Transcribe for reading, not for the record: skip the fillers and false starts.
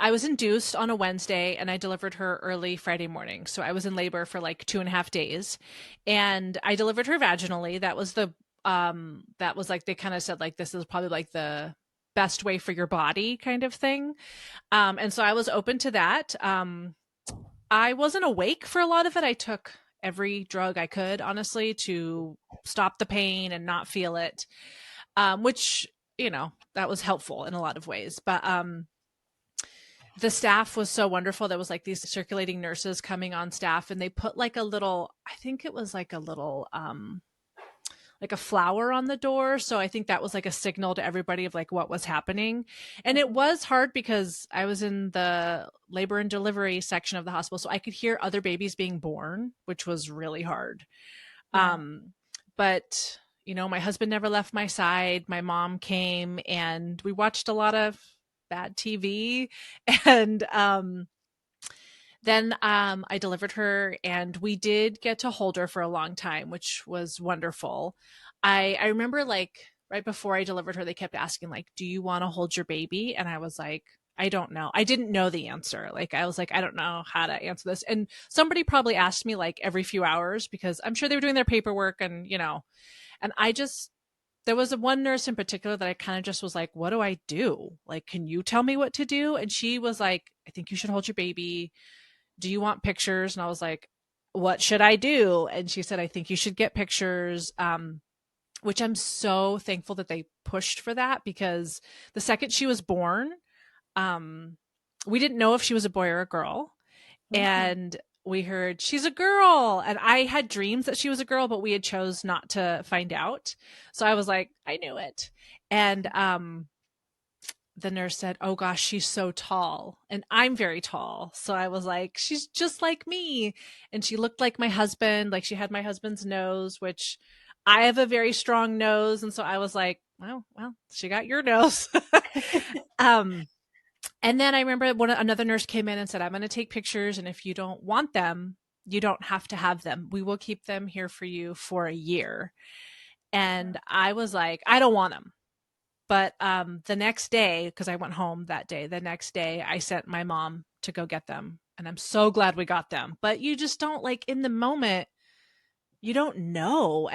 I was induced on a Wednesday and I delivered her early Friday morning. So I was in labor for like 2.5 days, and I delivered her vaginally. That was like, they kind of said like, this is probably like the best way for your body kind of thing. And so I was open to that. I wasn't awake for a lot of it. I took every drug I could, honestly, to stop the pain and not feel it, which, that was helpful in a lot of ways. But the staff was so wonderful. There was like these circulating nurses coming on staff, and they put like a little, I think it was like a little, like a flower on the door. So I think that was like a signal to everybody of like what was happening. And it was hard because I was in the labor and delivery section of the hospital. So I could hear other babies being born, which was really hard. Yeah. But my husband never left my side. My mom came and we watched a lot of bad TV. And then I delivered her, and we did get to hold her for a long time, which was wonderful. I remember like right before I delivered her, they kept asking like, "Do you want to hold your baby?" And I was like, I don't know. I didn't know the answer. Like I was like, I don't know how to answer this. And somebody probably asked me like every few hours because I'm sure they were doing their paperwork, and I just there was one nurse in particular that I kind of just was like, what do I do? Like, can you tell me what to do? And she was like, I think you should hold your baby. Do you want pictures? And I was like, what should I do? And she said, I think you should get pictures. Which I'm so thankful that they pushed for that, because the second she was born, um, we didn't know if she was a boy or a girl. Mm. And we heard she's a girl. And I had dreams that she was a girl, but we had chose not to find out. So I was like, I knew it. And the nurse said, "Oh gosh, she's so tall." And I'm very tall. So I was like, she's just like me. And she looked like my husband, like she had my husband's nose, which I have a very strong nose. And so I was like, well, she got your nose. um, and then I remember another nurse came in and said, I'm going to take pictures. And if you don't want them, you don't have to have them. We will keep them here for you for a year. And I was like, I don't want them. But the next day, because I went home that day, the next day I sent my mom to go get them. And I'm so glad we got them. But you just don't, like, in the moment, you don't know.